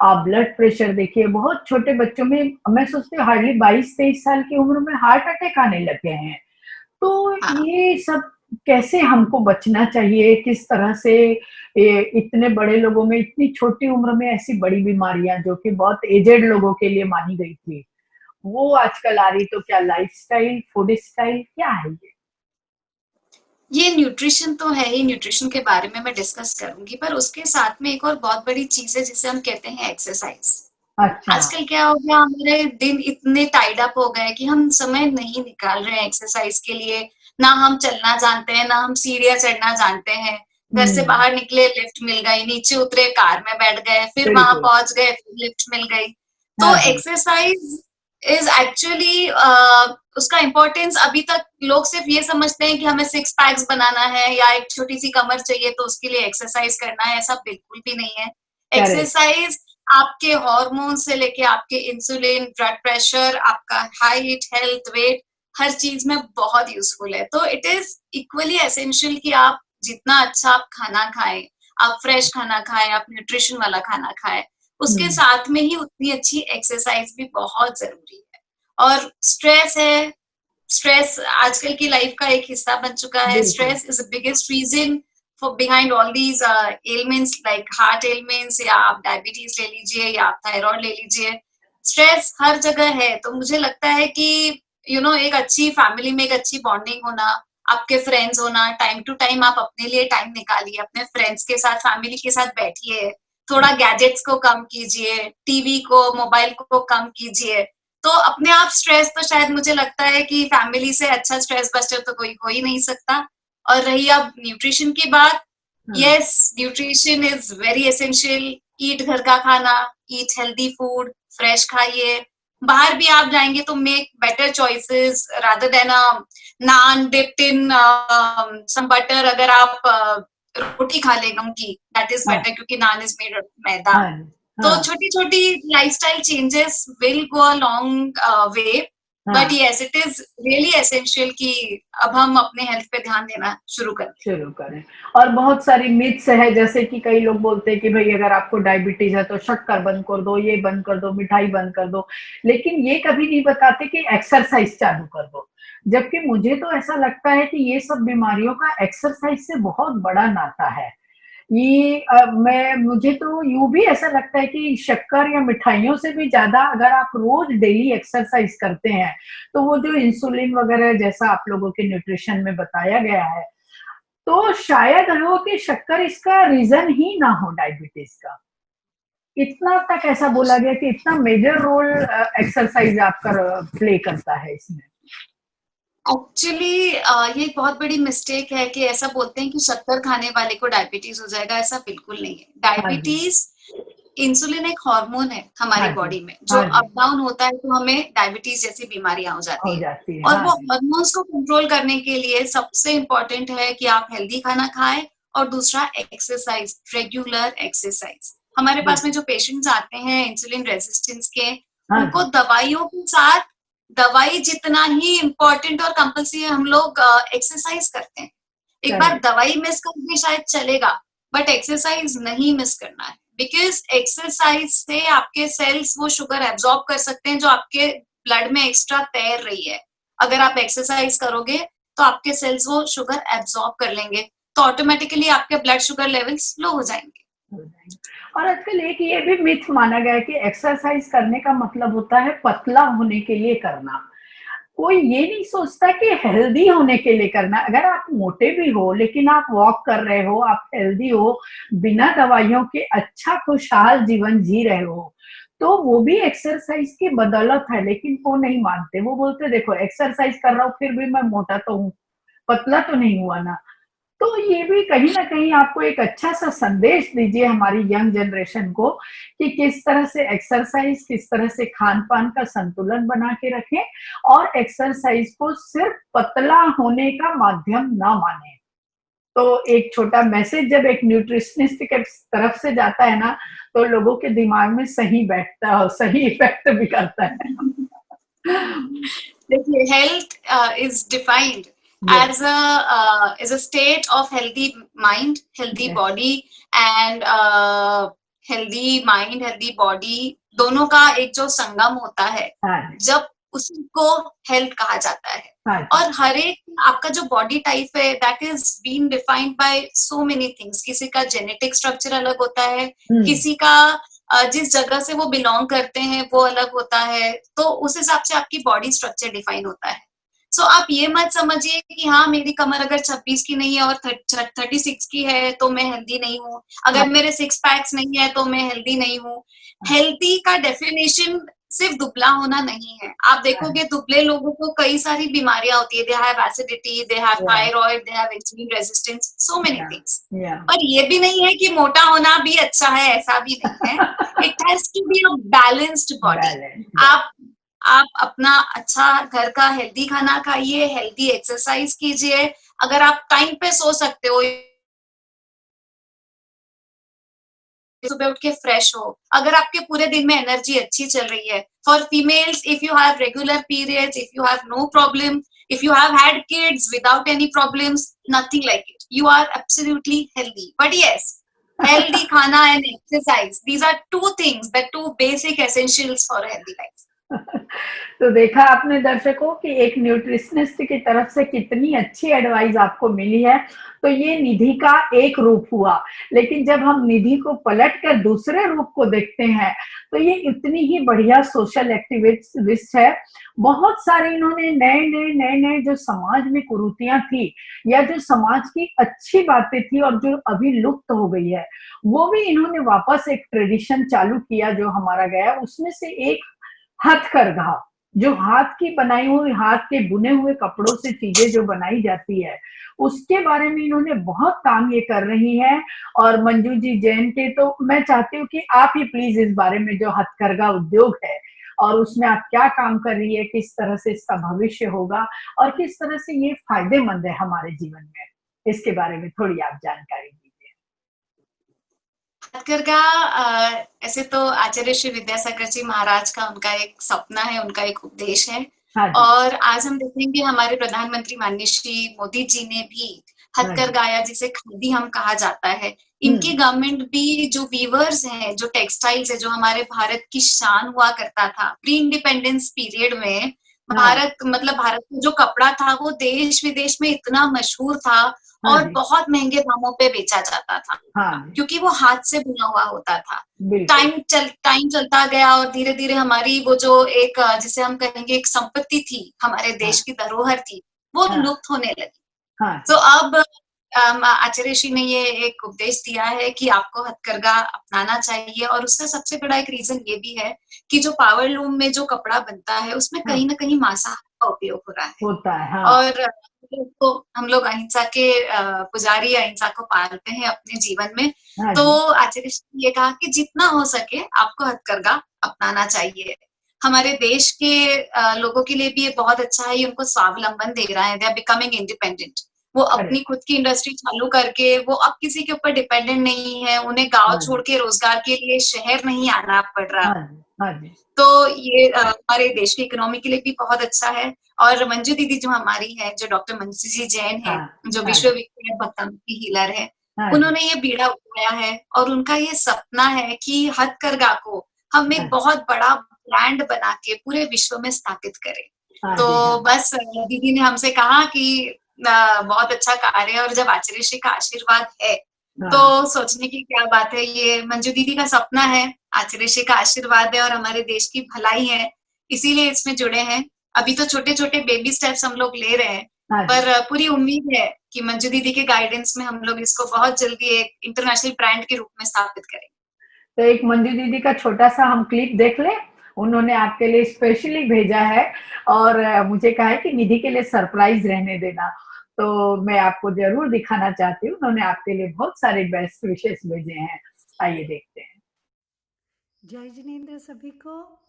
A: आप ब्लड प्रेशर देखिए, बहुत छोटे बच्चों में मैं सोचती हूँ हार्डली 22-23 साल की उम्र में हार्ट अटैक आने लग गए हैं। तो
C: हाँ।
A: ये सब कैसे हमको बचना चाहिए? किस तरह से इतने बड़े लोगों में इतनी छोटी उम्र में ऐसी बड़ी बीमारियाँ जो कि बहुत एजेड लोगों के लिए मानी गई थी, वो आजकल आ रही, तो क्या लाइफस्टाइल, फूड स्टाइल क्या है ये?
C: ये न्यूट्रिशन तो है ही, न्यूट्रिशन के बारे में मैं डिस्कस करूंगी, पर उसके साथ में एक और बहुत बड़ी चीज है जिसे हम कहते हैं एक्सरसाइज।
A: अच्छा।
C: आजकल क्या हो गया, हमारे दिन इतने टाइड अप हो गए कि हम समय नहीं निकाल रहे हैं एक्सरसाइज के लिए। ना हम चलना जानते हैं, ना हम सीढ़ियां चढ़ना जानते हैं। घर से बाहर निकले, लिफ्ट मिल गई, नीचे उतरे, कार में बैठ गए, फिर वहां
A: बिल्कुल।
C: पहुंच गए, फिर लिफ्ट मिल गई। तो
A: हाँ हाँ।
C: एक्सरसाइज इज एक्चुअली उसका इम्पोर्टेंस अभी तक लोग सिर्फ ये समझते हैं कि हमें सिक्स पैक्स बनाना है या एक छोटी सी कमर चाहिए तो उसके लिए एक्सरसाइज करना है। ऐसा बिल्कुल भी नहीं है।
A: करेक्ट।
C: एक्सरसाइज आपके हार्मोन से लेके आपके इंसुलिन, ब्लड प्रेशर, आपका हाइट, हेल्थ, वेट, हर चीज में बहुत यूजफुल है। तो इट इज इक्वली एसेंशियल कि आप जितना अच्छा आप खाना खाएं, आप फ्रेश खाना खाएं, आप न्यूट्रिशन वाला खाना खाएं, उसके साथ में ही उतनी अच्छी एक्सरसाइज भी बहुत जरूरी है। और स्ट्रेस है, स्ट्रेस आजकल की लाइफ का एक हिस्सा बन चुका है।
A: बिल्कुल।
C: Stress is the biggest reason for behind all these ailments like heart ailments, या आप डायबिटीज ले लीजिए या आप थायराइड ले लीजिए। स्ट्रेस हर जगह है। तो मुझे लगता है कि एक अच्छी फैमिली में एक अच्छी बॉन्डिंग होना, आपके फ्रेंड्स होना, टाइम टू टाइम आप अपने लिए टाइम निकालिए, अपने फ्रेंड्स के साथ, फैमिली के साथ बैठिए, थोड़ा गैजेट्स को कम कीजिए, टीवी को, मोबाइल को कम कीजिए। तो अपने आप स्ट्रेस तो शायद मुझे लगता है कि फैमिली से अच्छा स्ट्रेस बस्टर तो कोई हो ही नहीं सकता। और रही अब न्यूट्रिशन की बात, yes, nutrition is very essential. Eat घर का खाना, ईट हेल्दी फूड, फ्रेश खाइए। बाहर भी आप जाएंगे तो make better choices rather than naan dipped in some butter. अगर आप रोटी खा ले गम की, दैट इज बेटर, क्योंकि नान इज मेड ऑफ मैदा। तो छोटी छोटी lifestyle changes will go a long way, but yes, it is really essential कि अब हम अपने हेल्थ पे ध्यान देना शुरू करें।
A: और बहुत सारी मिथ्स है, जैसे कि कई लोग बोलते हैं कि भाई अगर आपको डायबिटीज है तो शक्कर बंद कर दो, ये बंद कर दो, मिठाई बंद कर दो, लेकिन ये कभी नहीं बताते कि एक्सरसाइज चालू कर दो। जबकि मुझे तो ऐसा लगता है कि ये सब बीमारियों का एक्सरसाइज से बहुत बड़ा नाता है। ये मुझे तो यूं भी ऐसा लगता है कि शक्कर या मिठाइयों से भी ज्यादा अगर आप रोज डेली एक्सरसाइज करते हैं तो वो जो इंसुलिन वगैरह जैसा आप लोगों के न्यूट्रिशन में बताया गया है, तो शायद हो कि शक्कर इसका रीजन ही ना हो डायबिटीज का। इतना तक ऐसा बोला गया कि इतना मेजर रोल एक्सरसाइज आपका प्ले करता है इसमें।
C: एक्चुअली ये एक बहुत बड़ी मिस्टेक है कि ऐसा बोलते हैं कि शक्कर खाने वाले को डायबिटीज हो जाएगा। ऐसा बिल्कुल नहीं है। डायबिटीज, इंसुलिन एक हार्मोन है हमारी बॉडी में, जो अप डाउन होता है तो हमें डायबिटीज जैसी बीमारियां हो जाती है। और वो हार्मोन्स को कंट्रोल करने के लिए सबसे इम्पोर्टेंट है कि आप हेल्दी खाना खाएं, और दूसरा एक्सरसाइज, रेगुलर एक्सरसाइज। हमारे पास में जो पेशेंट्स आते हैं इंसुलिन रेजिस्टेंस के, उनको दवाइयों के साथ, दवाई जितना ही इम्पोर्टेंट और कंपल्सरी है, हम लोग एक्सरसाइज करते हैं। एक बार दवाई मिस कर दे शायद चलेगा, बट एक्सरसाइज नहीं मिस करना है, बिकॉज एक्सरसाइज से आपके सेल्स वो शुगर एब्जॉर्ब कर सकते हैं जो आपके ब्लड में एक्स्ट्रा तैर रही है। अगर आप एक्सरसाइज करोगे तो आपके सेल्स वो शुगर एब्जॉर्ब कर लेंगे, तो ऑटोमेटिकली आपके ब्लड शुगर लेवल्स लो हो जाएंगे।
A: और आजकल एक ये भी मिथ माना गया है कि एक्सरसाइज करने का मतलब होता है पतला होने के लिए करना। कोई ये नहीं सोचता कि हेल्दी होने के लिए करना। अगर आप मोटे भी हो लेकिन आप वॉक कर रहे हो, आप हेल्दी हो, बिना दवाइयों के अच्छा खुशहाल जीवन जी रहे हो, तो वो भी एक्सरसाइज की बदौलत है। लेकिन वो नहीं मानते, वो बोलते देखो एक्सरसाइज कर रहा हूँ फिर भी मैं मोटा तो हूँ, पतला तो नहीं हुआ ना। तो ये भी कहीं ना कहीं आपको एक अच्छा सा संदेश दीजिए हमारी यंग जनरेशन को कि किस तरह से एक्सरसाइज, किस तरह से खान पान का संतुलन बना के रखें, और एक्सरसाइज को सिर्फ पतला होने का माध्यम ना माने। तो एक छोटा मैसेज जब एक न्यूट्रिशनिस्ट के तरफ से जाता है ना, तो लोगों के दिमाग में सही बैठता है, सही इफेक्ट भी करता है।
C: देखिए, health is defined as a state of healthy mind, healthy body, and healthy mind, healthy body, दोनों का एक जो संगम होता है, जब उसी को हेल्थ कहा जाता है। और हर एक आपका जो बॉडी टाइप है, that is been defined by so many things. किसी का जेनेटिक स्ट्रक्चर अलग होता है, किसी का जिस जगह से वो बिलोंग करते हैं वो अलग होता है, तो उस हिसाब से आपकी बॉडी स्ट्रक्चर डिफाइन होता है। सो आप ये मत समझिए कि हाँ मेरी कमर अगर 26 की नहीं है और 36 की है तो मैं हेल्दी नहीं हूँ, अगर मेरे 6 पैक्स नहीं है तो मैं हेल्दी नहीं हूँ। हेल्दी का डेफिनेशन सिर्फ दुबला होना नहीं है। आप देखोगे दुबले लोगों को कई सारी बीमारियां होती है, they have acidity, they have thyroid, they have insulin resistance, so many things. पर ये भी नहीं है कि मोटा होना भी अच्छा है, ऐसा भी नहीं है। It has to be a balanced body. आप अपना अच्छा घर का हेल्दी खाना खाइए, हेल्दी एक्सरसाइज कीजिए। अगर आप टाइम पे सो सकते हो, सुबह उठ के फ्रेश हो, अगर आपके पूरे दिन में एनर्जी अच्छी चल रही है। For females, if you have regular periods, if you have no problem, if you have had kids without any problems, nothing like it, you are absolutely healthy. But yes, healthy khana and exercise, these are two things, the two basic essentials for a healthy life.
A: तो देखा आपने दर्शकों कि एक nutritionist की तरफ से कितनी अच्छी एडवाइस आपको मिली है। तो ये निधि का एक रूप हुआ, लेकिन जब हम निधि को पलटकर दूसरे रूप को देखते हैं तो ये इतनी ही बढ़िया सोशल एक्टिविस्ट है। बहुत सारे इन्होंने नए जो समाज में कुरीतियां थी या जो समाज की अच्छी बातें थी और जो अभी लुप्त हो गई है, वो भी इन्होंने वापस एक ट्रेडिशन चालू किया जो हमारा गया। उसमें से एक हथकरघा, जो हाथ की बनाई हुई, हाथ के बुने हुए कपड़ों से चीजें जो बनाई जाती है, उसके बारे में इन्होंने बहुत काम ये कर रही हैं। और मंजू जी जैन के, तो मैं चाहती हूँ कि आप ही प्लीज इस बारे में, जो हथकरघा उद्योग है और उसमें आप क्या काम कर रही है, किस तरह से इसका भविष्य होगा और किस तरह से ये फायदेमंद है हमारे जीवन में, इसके बारे में थोड़ी आप जानकारी दीजिए।
C: हथकरघा ऐसे तो आचार्य श्री विद्यासागर जी महाराज का उनका एक सपना है, उनका एक उपदेश है। और आज हम देखेंगे हमारे प्रधानमंत्री माननीय श्री मोदी जी ने भी हथकरघा, या जिसे खादी हम कहा जाता है, इनकी गवर्नमेंट भी जो वीवर्स हैं, जो टेक्सटाइल्स है, जो हमारे भारत की शान हुआ करता था प्री इंडिपेंडेंस पीरियड में, भारत का जो कपड़ा था वो देश विदेश में इतना मशहूर था और बहुत महंगे दामों पे बेचा जाता था, क्योंकि वो हाथ से बुना हुआ होता था। टाइम चलता गया और धीरे धीरे हमारी वो जो एक, जिसे हम कहेंगे एक संपत्ति थी, हमारे देश की धरोहर थी, वो लुप्त होने लगी। तो अब आचार्य श्री ने ये एक उपदेश दिया है कि आपको हथकरघा अपनाना चाहिए। और उससे सबसे बड़ा एक रीजन ये भी है कि जो पावर लूम में जो कपड़ा बनता है उसमें कहीं ना कहीं मांसाहार का उपयोग हो रहा है। और तो हम लोग अहिंसा के पुजारी, अहिंसा को पालते हैं अपने जीवन में। तो आचार्य श्री ने ये कहा कि जितना हो सके आपको हथकरघा अपनाना चाहिए। हमारे देश के लोगों के लिए भी ये बहुत अच्छा है, ये उनको स्वावलंबन दे रहा है, दे आर बिकमिंग इंडिपेंडेंट। वो अपनी खुद की इंडस्ट्री चालू करके वो अब किसी के ऊपर डिपेंडेंट नहीं है, उन्हें गांव छोड़ के रोजगार के लिए शहर नहीं आना पड़ रहा। तो ये हमारे देश की इकोनॉमी के लिए भी बहुत अच्छा है। और मंजू दीदी जो हमारी है, जो डॉक्टर मंजू जी जैन है, जो विश्वविख्यात भक्ति हीलर है, उन्होंने ये बीड़ा उठाया है और उनका ये सपना है कि हथकरघा को हम एक बहुत बड़ा ब्रांड बना के पूरे विश्व में स्थापित करें। तो बस दीदी ने हमसे कहा कि बहुत अच्छा कार्य है, और जब आचार्य श्री का आशीर्वाद है तो सोचने की क्या बात है। ये मंजू दीदी का सपना है, आचार्य श्री का आशीर्वाद है और हमारे देश की भलाई है, इसीलिए इसमें जुड़े हैं। अभी तो छोटे छोटे बेबी स्टेप्स हम लोग ले रहे हैं, पर पूरी उम्मीद है कि मंजू दीदी के गाइडेंस में हम लोग इसको बहुत जल्दी एक इंटरनेशनल ब्रांड के रूप में स्थापित करेंगे।
A: तो एक मंजू दीदी का छोटा सा हम क्लिप देख लें, उन्होंने आपके लिए स्पेशली भेजा है और मुझे कहा है कि निधि के लिए सरप्राइज रहने देना, तो मैं आपको जरूर दिखाना चाहती हूँ। उन्होंने आपके लिए बहुत सारे बेस्ट विशेष भेजे हैं, आइए देखते हैं।
F: जय जिनेंद्र सभी को,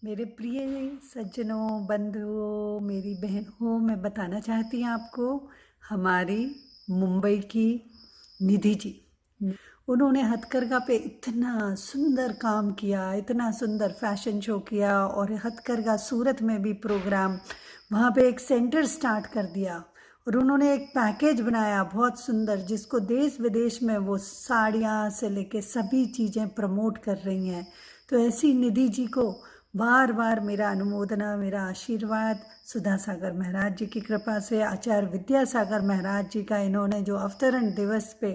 F: मेरे प्रिय सज्जनों, बंधुओं, मेरी बहनों, मैं बताना चाहती हूँ आपको हमारी मुंबई की निधि जी, उन्होंने हथकरघा पे इतना सुंदर काम किया, इतना सुंदर फैशन शो किया, और हथकरघा सूरत में भी प्रोग्राम, वहाँ पे एक सेंटर स्टार्ट कर दिया और उन्होंने एक पैकेज बनाया बहुत सुंदर, जिसको देश विदेश में वो साड़ियाँ से लेके सभी चीज़ें प्रमोट कर रही हैं। तो ऐसी निधि जी को बार बार मेरा अनुमोदना, मेरा आशीर्वाद। सुधा सागर महाराज जी की कृपा से, आचार्य विद्यासागर महाराज जी का, इन्होंने जो अवतरण दिवस पे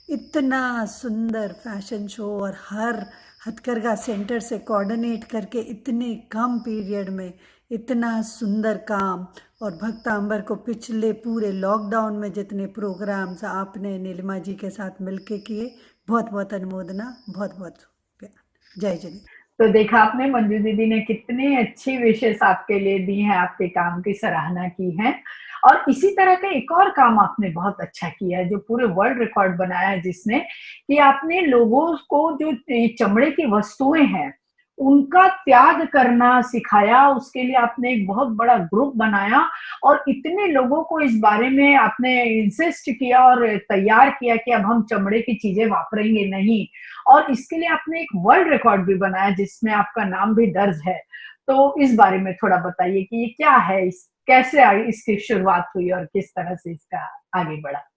F: इतना सुंदर फैशन शो और हर हथकरघा सेंटर से कोऑर्डिनेट करके इतने कम पीरियड में इतना सुंदर काम। और भक्तांबर को पिछले पूरे लॉकडाउन में जितने प्रोग्राम्स आपने नीलिमा जी के साथ मिलके किए, बहुत बहुत अनुमोदना, बहुत बहुत प्यार। जय जिनेंद्र।
A: तो देखा आपने, मंजू दीदी ने कितनी अच्छी विशेष आपके लिए दी हैं, आपके काम की सराहना की है। और इसी तरह का एक और काम आपने बहुत अच्छा किया है, जो पूरे वर्ल्ड रिकॉर्ड बनाया है, जिसने कि आपने लोगों को जो चमड़े की वस्तुएं हैं उनका त्याग करना सिखाया। उसके लिए आपने एक बहुत बड़ा ग्रुप बनाया और इतने लोगों को इस बारे में आपने इंसिस्ट किया और तैयार किया कि अब हम चमड़े की चीजें वापरेंगे नहीं। और इसके लिए आपने एक वर्ल्ड रिकॉर्ड भी बनाया जिसमें आपका नाम भी दर्ज है। तो इस बारे में थोड़ा बताइए कि ये क्या है, कैसे इसकी शुरुआत हुई और किस तरह से इसका आगे बढ़ा।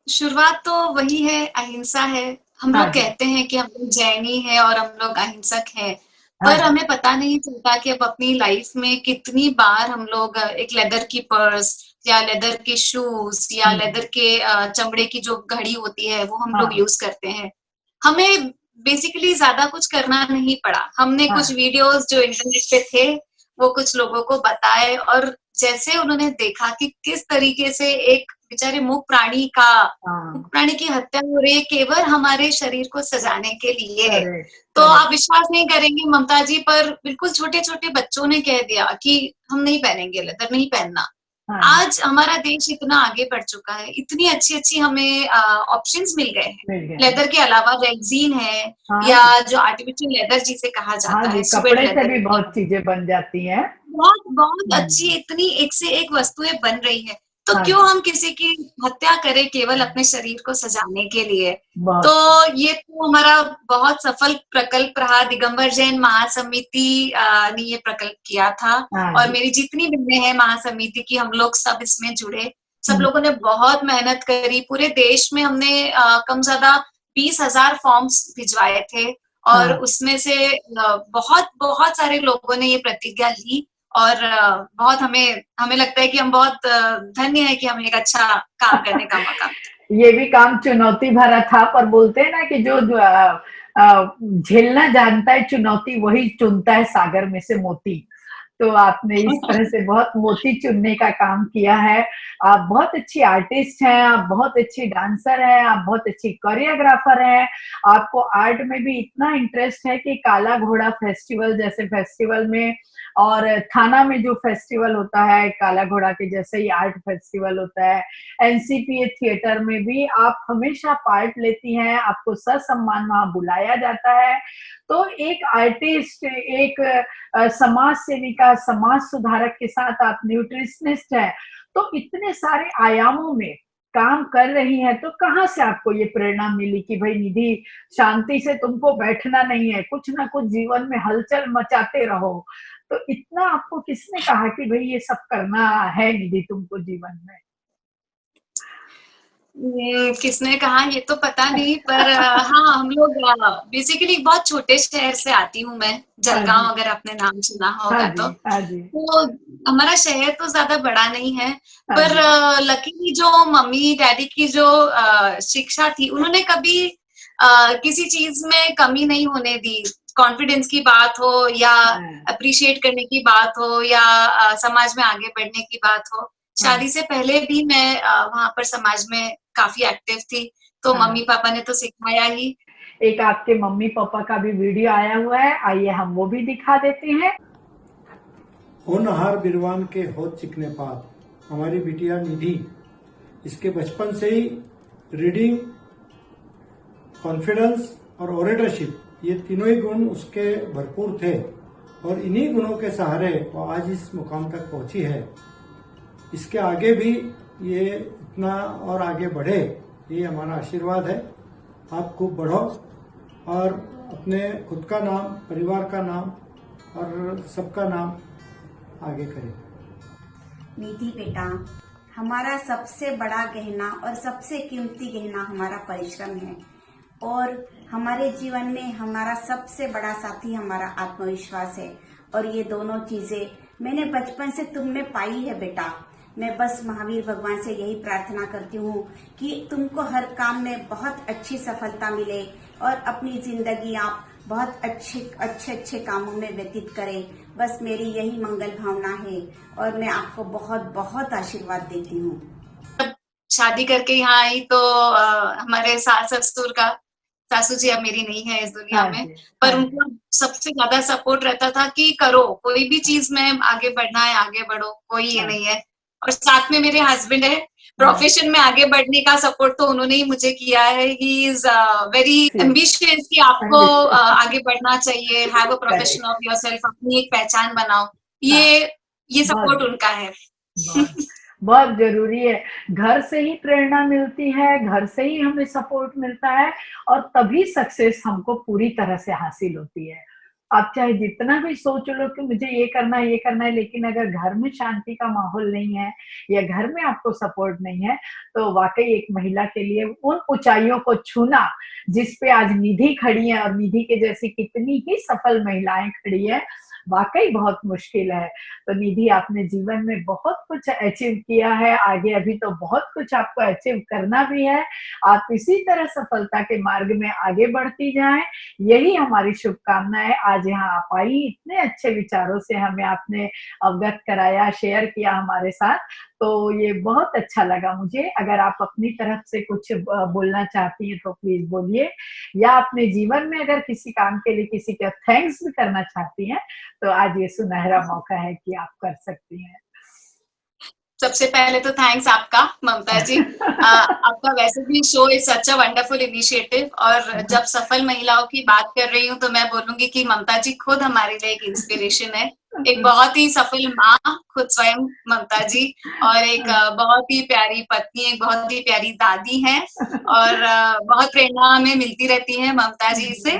C: शुरुआत तो वही है, अहिंसा है। हम
A: हाँ
C: लोग
A: जी,
C: कहते हैं कि हम लोग जैनी हैं और हम लोग अहिंसक हैं,
A: हाँ
C: पर
A: जी,
C: हमें पता नहीं चलता कि अब अपनी लाइफ में कितनी बार हम लोग एक लेदर की पर्स या लेदर के शूज या लेदर के चमड़े की जो घड़ी होती है वो हम लोग
A: हाँ,
C: यूज करते हैं। हमें बेसिकली ज्यादा कुछ करना नहीं पड़ा। हमने कुछ
A: हाँ,
C: वीडियोस जो इंटरनेट पे थे वो कुछ लोगों को बताए, और जैसे उन्होंने देखा कि किस तरीके से एक बेचारे मूक
A: हाँ,
C: प्राणी की हत्या हो रही है केवल हमारे शरीर को सजाने के लिए।
A: करेक्ट,
C: तो
A: करेक्ट,
C: आप विश्वास नहीं करेंगे ममता जी, पर बिल्कुल छोटे छोटे बच्चों ने कह दिया कि हम नहीं पहनेंगे, लेदर नहीं पहनना।
A: हाँ जी,
C: आज हमारा देश इतना आगे बढ़ चुका है, इतनी अच्छी अच्छी हमें ऑप्शंस मिल गए हैं।
A: मिल गया है।
C: लेदर के अलावा रेक्सीन है,
A: हाँ
C: या
A: जी,
C: जो आर्टिफिशियल लेदर जिसे कहा
A: हाँ
C: जाता
A: जी,
C: है, स्वेड
A: कपड़े से
C: लेदर
A: भी बहुत
C: इंडिया,
A: चीजें बन जाती हैं।
C: बहुत बहुत अच्छी,
A: हम्म,
C: इतनी एक से एक वस्तुएं बन रही है। तो
A: हाँ
C: क्यों
A: जी,
C: हम किसी की हत्या करें केवल अपने शरीर को सजाने के लिए। तो
A: बहुत,
C: ये तो हमारा बहुत सफल प्रकल्प रहा। दिगंबर जैन महासमिति ने ये प्रकल्प किया था,
A: हाँ
C: और
A: जी,
C: मेरी जितनी बहनें हैं महासमिति की, हम लोग सब इसमें जुड़े। सब
A: हम्म,
C: लोगों ने बहुत मेहनत करी। पूरे देश में हमने कम ज्यादा 20,000 फॉर्म्स भिजवाए थे, और
A: हाँ,
C: उसमें से बहुत बहुत सारे लोगों ने ये प्रतिज्ञा ली। और बहुत हमें हमें लगता है कि हम बहुत धन्य है कि हमें एक अच्छा काम करने का मौका मिला।
A: ये भी काम चुनौती भरा था, पर बोलते हैं ना कि जो झेलना जानता है चुनौती, वही चुनता है सागर में से मोती। तो आपने इस तरह से बहुत मोती चुनने का काम किया है। आप बहुत अच्छी आर्टिस्ट हैं, आप बहुत अच्छी डांसर हैं, आप बहुत अच्छी कोरियोग्राफर हैं। आपको आर्ट में भी इतना इंटरेस्ट है कि काला घोड़ा फेस्टिवल जैसे फेस्टिवल में, और थाना में जो फेस्टिवल होता है काला घोड़ा के जैसे ही आर्ट फेस्टिवल होता है, एनसीपीए थिएटर में भी आप हमेशा पार्ट लेती हैं, आपको ससम्मान वहां बुलाया जाता है। तो एक आर्टिस्ट, एक समाज सेविका, समाज सुधारक के साथ आप न्यूट्रिशनिस्ट हैं, तो इतने सारे आयामों में काम कर रही हैं। तो कहाँ से आपको ये प्रेरणा मिली कि भाई निधि, शांति से तुमको बैठना नहीं है, कुछ ना कुछ जीवन में हलचल मचाते रहो। तो इतना आपको किसने कहा कि भाई ये सब करना है निधि तुमको जीवन में?
C: किसने कहा ये तो पता नहीं, पर हाँ, हम लोग बेसिकली बहुत छोटे शहर से आती हूँ मैं,
A: हाँ
C: जलगांव,
A: जी,
C: अगर आपने नाम सुना
A: हाँ
C: होगा
A: जी,
C: तो।
A: हाँ जी,
C: हमारा शहर तो ज्यादा बड़ा नहीं है,
A: हाँ
C: पर
A: जी,
C: लकीली जो मम्मी डैडी की जो शिक्षा थी, उन्होंने कभी किसी चीज में कमी नहीं होने दी। कॉन्फिडेंस की बात हो, या
A: हाँ,
C: अप्रिशिएट करने की बात हो, या समाज में आगे बढ़ने की बात हो।
A: हाँ,
C: शादी से पहले भी मैं वहां पर समाज में काफी एक्टिव थी, तो
A: हाँ।
C: मम्मी पापा ने तो सिखाया ही।
A: एक आपके मम्मी पापा का भी वीडियो आया हुआ है, आइए हम वो भी दिखा देते हैं।
G: होनहार बिरवान के होत चिकने पात, हमारी बिटिया निधि, इसके बचपन से ही रीडिंग, कॉन्फिडेंस और ओरेटरशिप, ये तीनों ही गुण उसके भरपूर थे, और इन्हीं गुणों के सहारे वो आज इस मुकाम तक पहुंची है। इसके आगे भी ये इतना और आगे बढ़े, ये हमारा आशीर्वाद है। आप खूब बढ़ो और अपने खुद का नाम, परिवार का नाम और सबका नाम आगे करें।
H: निधि बेटा, हमारा सबसे बड़ा गहना और सबसे कीमती गहना हमारा परिश्रम है, और हमारे जीवन में हमारा सबसे बड़ा साथी हमारा आत्मविश्वास है। और ये दोनों चीजें मैंने बचपन से तुम में पाई है बेटा। मैं बस महावीर भगवान से यही प्रार्थना करती हूँ कि तुमको हर काम में बहुत अच्छी सफलता मिले, और अपनी जिंदगी आप बहुत अच्छे अच्छे अच्छे कामों में व्यतीत करें। बस मेरी यही मंगल भावना है और मैं आपको बहुत बहुत आशीर्वाद देती हूँ।
C: शादी करके यहाँ आई तो हमारे सास ससुर का, सासू जी अब मेरी नहीं है इस दुनिया
A: हाँ
C: में,
A: जी,
C: पर
A: हाँ
C: उनका सबसे ज्यादा सपोर्ट रहता था कि करो, कोई भी चीज में आगे बढ़ना है आगे बढ़ो, कोई ये
A: हाँ।
C: नहीं है। और साथ में मेरे हस्बैंड है, प्रोफेशन में आगे बढ़ने का सपोर्ट तो उन्होंने ही मुझे किया है। He is very
A: Yes.
C: Ambitious कि आपको
A: Ambitious.
C: आगे बढ़ना चाहिए, have a profession of yourself, अपनी एक पहचान बनाओ। ये सपोर्ट
A: बहुत
C: उनका है।
A: बहुत बहुत जरूरी है। घर से ही प्रेरणा मिलती है, घर से ही हमें सपोर्ट मिलता है और तभी सक्सेस हमको पूरी तरह से हासिल होती है। आप चाहे जितना भी सोच लो कि मुझे ये करना है, लेकिन अगर घर में शांति का माहौल नहीं है या घर में आपको सपोर्ट नहीं है, तो वाकई एक महिला के लिए उन ऊंचाइयों को छूना जिस पे आज निधि खड़ी है और निधि के जैसी कितनी ही सफल महिलाएं खड़ी है, वाकई बहुत मुश्किल है। तो निधि, आपने जीवन में बहुत कुछ अचीव किया है, आगे अभी तो बहुत कुछ आपको अचीव करना भी है। आप इसी तरह सफलता के मार्ग में आगे बढ़ती जाएं, यही हमारी शुभकामनाएं। आज यहाँ आप आई, इतने अच्छे विचारों से हमें आपने अवगत कराया, शेयर किया हमारे साथ, तो ये बहुत अच्छा लगा मुझे। अगर आप अपनी तरफ से कुछ बोलना चाहती हैं तो प्लीज बोलिए, या अपने जीवन में अगर किसी काम के लिए किसी का थैंक्स भी करना चाहती हैं तो आज ये सुनहरा मौका है कि आप कर सकती हैं।
C: सबसे पहले तो थैंक्स आपका ममता जी। आपका वैसे भी show is such a wonderful initiative, और जब सफल महिलाओं की बात कर रही हूँ तो मैं बोलूंगी कि ममता जी खुद हमारे लिए एक इंस्पिरेशन है। एक बहुत ही सफल माँ खुद स्वयं ममता जी, और एक बहुत ही प्यारी पत्नी, एक बहुत ही प्यारी दादी हैं, और बहुत प्रेरणा हमें मिलती रहती है ममता जी से।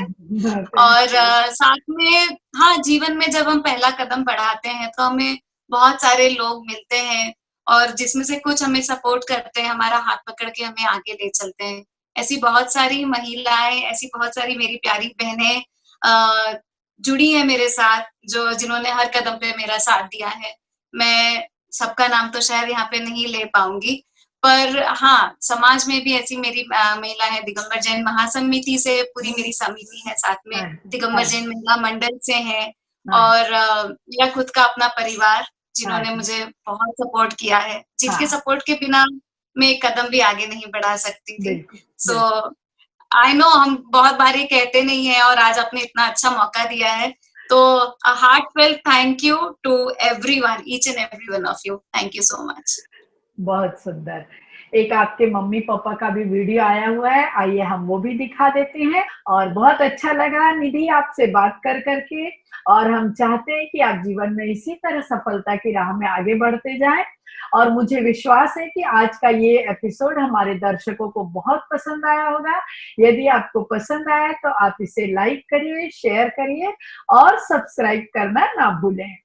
C: और साथ में हाँ, जीवन में जब हम पहला कदम बढ़ाते हैं तो हमें बहुत सारे लोग मिलते हैं, और जिसमें से कुछ हमें सपोर्ट करते हैं, हमारा हाथ पकड़ के हमें आगे ले चलते हैं। ऐसी बहुत सारी महिलाएं, ऐसी बहुत सारी मेरी प्यारी बहनें जुड़ी हैं मेरे साथ, जिन्होंने हर कदम पे मेरा साथ दिया है। मैं सबका नाम तो शायद यहाँ पे नहीं ले पाऊंगी, पर हाँ, समाज में भी ऐसी मेरी महिला है। दिगंबर जैन महासमिति से पूरी मेरी समिति है, साथ में दिगंबर जैन महिला मंडल से है, और मेरा खुद का अपना परिवार जिन्होंने मुझे बहुत सपोर्ट किया है, जिनके सपोर्ट के बिना मैं एक कदम भी आगे नहीं बढ़ा सकती थी। सो आई नो हम बहुत बार ये कहते नहीं है, और आज आपने इतना अच्छा मौका दिया है, तो a heartfelt thank you to everyone, each and every one of you. Thank you so much.
A: बहुत सुंदर। एक आपके मम्मी पापा का भी वीडियो आया हुआ है, आइए हम वो भी दिखा देते हैं। और बहुत अच्छा लगा निधि आपसे बात कर करके, और हम चाहते हैं कि आप जीवन में इसी तरह सफलता की राह में आगे बढ़ते जाएं। और मुझे विश्वास है कि आज का ये एपिसोड हमारे दर्शकों को बहुत पसंद आया होगा। यदि आपको पसंद आया तो आप इसे लाइक करिए, शेयर करिए और सब्सक्राइब करना ना भूलें।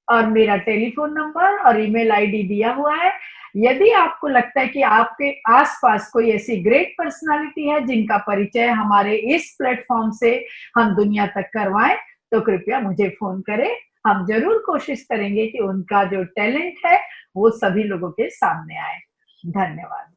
A: और मेरा टेलीफोन नंबर और ईमेल आईडी दिया हुआ है। यदि आपको लगता है कि आपके आसपास कोई ऐसी ग्रेट पर्सनालिटी है जिनका परिचय हमारे इस प्लेटफॉर्म से हम दुनिया तक करवाएं, तो कृपया मुझे फोन करें। हम जरूर कोशिश करेंगे कि उनका जो टैलेंट है वो सभी लोगों के सामने आए। धन्यवाद।